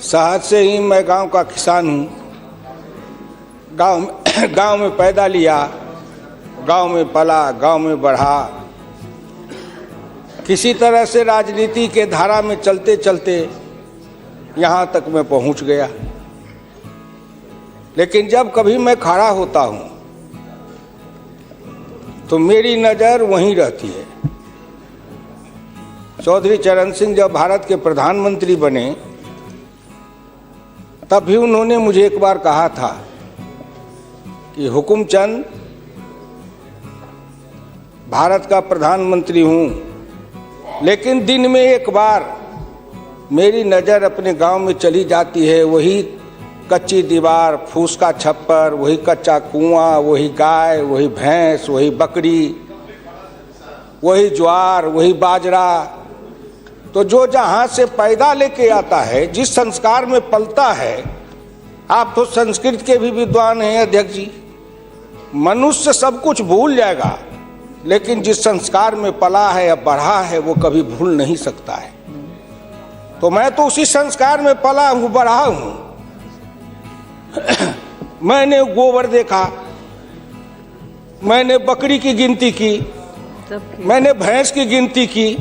शहर से ही मैं गांव का किसान हूँ। गांव में पैदा लिया, गांव में पला, गांव में बढ़ा। किसी तरह से राजनीति के धारा में चलते चलते यहाँ तक मैं पहुँच गया। लेकिन जब कभी मैं खड़ा होता हूँ तो मेरी नज़र वहीं रहती है। चौधरी चरण सिंह जब भारत के प्रधानमंत्री बने तब भी उन्होंने मुझे एक बार कहा था कि हुकुमचंद, भारत का प्रधानमंत्री हूँ, लेकिन दिन में एक बार मेरी नज़र अपने गांव में चली जाती है। वही कच्ची दीवार, फूस का छप्पर, वही कच्चा कुआं, वही गाय, वही भैंस, वही बकरी, वही ज्वार, वही बाजरा। तो जो जहाँ से पैदा लेके आता है, जिस संस्कार में पलता है, आप तो संस्कृत के भी विद्वान हैं अध्यक्ष जी। मनुष्य सब कुछ भूल जाएगा, लेकिन जिस संस्कार में पला है या बढ़ा है वो कभी भूल नहीं सकता है। तो मैं तो उसी संस्कार में पला हूँ, बढ़ा हूँ। मैंने गोबर देखा, मैंने बकरी की गिनती की, मैंने भैंस की गिनती की।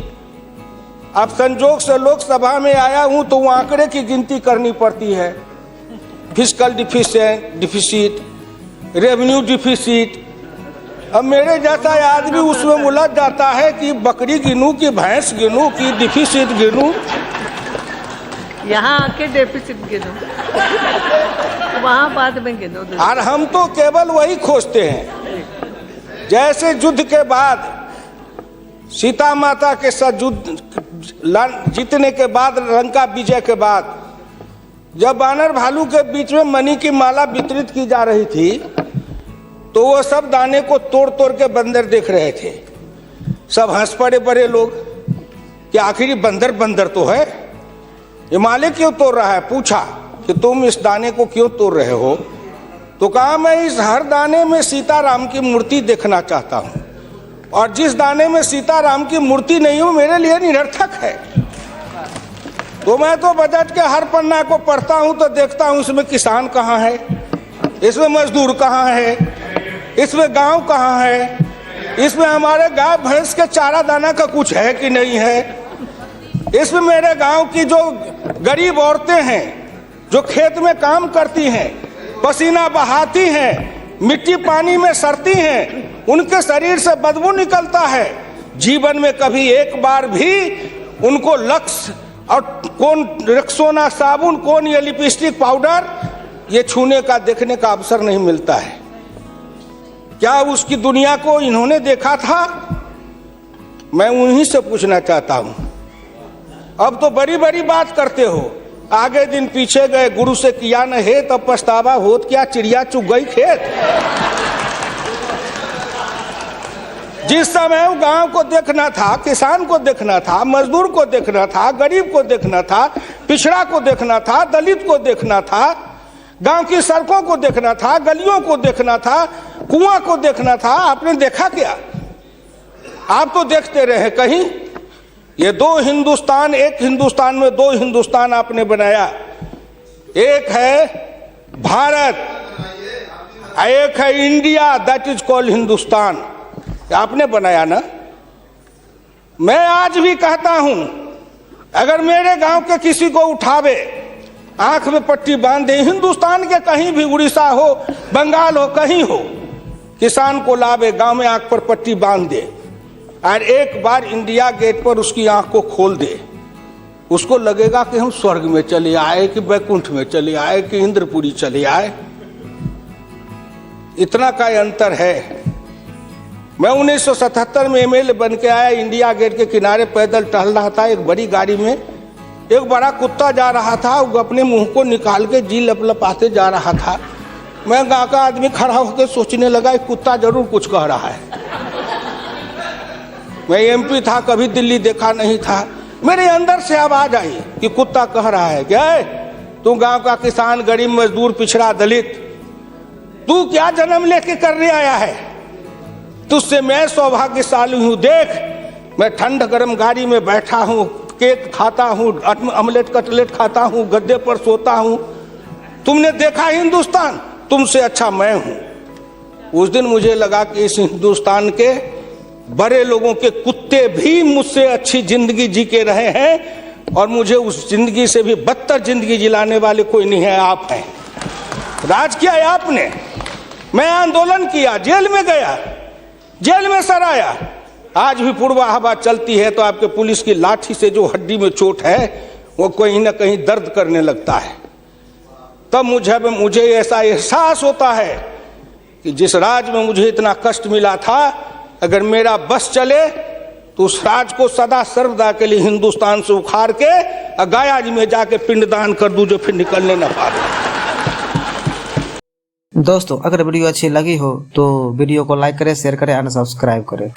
अब संजोग से लोकसभा में आया हूं तो वो आंकड़े की गिनती करनी पड़ती है। Fiscal deficit, revenue deficit. अब मेरे जैसा आदमी उसमें उलझ जाता है कि बकरी गिनूं कि भैंस गिनूं कि डिफिसिट गिनूं। यहाँ आके डेफिसिट गिनो, वहाँ बाद में गिनो। और हम तो केवल वही खोजते हैं। जैसे युद्ध के बाद सीता माता के साथ युद्ध जीतने के बाद, लंका विजय के बाद, जब बानर भालू के बीच में मणि की माला वितरित की जा रही थी तो वो सब दाने को तोड़ तोड़ के बंदर देख रहे थे। सब हंस पड़े बड़े लोग कि आखिर बंदर बंदर तो है, ये माले क्यों तोड़ रहा है। पूछा कि तुम इस दाने को क्यों तोड़ रहे हो? तो कहा मैं इस हर दाने में सीताराम की मूर्ति देखना चाहता हूँ, और जिस दाने में सीताराम की मूर्ति नहीं हो मेरे लिए निरर्थक है। तो मैं तो बजट के हर पन्ना को पढ़ता हूँ तो देखता हूँ इसमें किसान कहाँ है, इसमें मजदूर कहाँ है, इसमें गांव कहाँ है, इसमें हमारे गाय भैंस के चारा दाना का कुछ है कि नहीं है, इसमें मेरे गांव की जो गरीब औरतें हैं जो खेत में काम करती हैं, पसीना बहाती हैं, मिट्टी पानी में सड़ती हैं, उनके शरीर से बदबू निकलता है। जीवन में कभी एक बार भी उनको लक्स और कौन रेक्सोना साबुन, कौन ये लिपस्टिक पाउडर, ये छूने का देखने का अवसर नहीं मिलता है। क्या उसकी दुनिया को इन्होंने देखा था? मैं उन्हीं से पूछना चाहता हूं। अब तो बड़ी बड़ी बात करते हो, आगे दिन पीछे गए, गुरु से किया न है तब पछतावा होत क्या, चिड़िया चुग गई खेत। जिस समय गांव को देखना था, किसान को देखना था, मजदूर को देखना था, गरीब को देखना था, पिछड़ा को देखना था, दलित को देखना था, गांव की सड़कों को देखना था, गलियों को देखना था, कुआं को देखना था, आपने देखा क्या? आप तो देखते रहे कहीं। ये दो हिंदुस्तान, एक हिंदुस्तान में दो हिंदुस्तान आपने बनाया। एक है भारत, एक है India, that is called Hindustan. आपने बनाया ना। मैं आज भी कहता हूं, अगर मेरे गांव के किसी को उठावे, आंख में पट्टी बांध दे, हिंदुस्तान के कहीं भी, उड़ीसा हो, बंगाल हो, कहीं हो, किसान को लावे, गांव में आंख पर पट्टी बांध दे और एक बार इंडिया गेट पर उसकी आंख को खोल दे, उसको लगेगा कि हम स्वर्ग में चले आए, कि बैकुंठ में चले आए, कि इंद्रपुरी चले आए। इतना का अंतर है। मैं 1977 में एमएलए बन के आया, इंडिया गेट के किनारे पैदल टहल रहा था, एक बड़ी गाड़ी में एक बड़ा कुत्ता जा रहा था, वो अपने मुंह को निकाल के जी लपलपाते जा रहा था। मैं गाँव का आदमी खड़ा होकर सोचने लगा, कुत्ता जरूर कुछ कह रहा है। मैं एमपी था, कभी दिल्ली देखा नहीं था। मेरे अंदर से आवाज आई कि कुत्ता कह रहा है, क्या तू गांव का किसान, गरीब, मजदूर, पिछड़ा, दलित, तू क्या जन्म लेके करने आया है? तुझसे मैं सौभाग्यशाली हूं। देख, मैं ठंड गर्म गाड़ी में बैठा हूं, केक खाता हूँ, ऑमलेट कटलेट खाता हूँ, गद्दे पर सोता हूँ। तुमने देखा हिंदुस्तान, तुमसे अच्छा मैं हूँ। उस दिन मुझे लगा कि इस हिंदुस्तान के बड़े लोगों के कुत्ते भी मुझसे अच्छी जिंदगी जी के रहे हैं और मुझे उस जिंदगी से भी बदतर जिंदगी जिलाने वाले कोई नहीं है, आप हैं। राज किया है आपने। मैं आंदोलन किया, जेल में गया, जेल में सराया। आज भी पूर्वा हवा चलती है तो आपके पुलिस की लाठी से जो हड्डी में चोट है वो कहीं ना कहीं दर्द करने लगता है। तब मुझे ऐसा एहसास होता है कि जिस राज में मुझे इतना कष्ट मिला था, अगर मेरा बस चले तो उस राज को सदा सर्वदा के लिए हिंदुस्तान से उखाड़ के गया जी में जाके पिंडदान कर दूं, जो फिर निकलने न पाए। दोस्तों, अगर वीडियो अच्छी लगी हो तो वीडियो को लाइक करें, शेयर करें और सब्सक्राइब करें।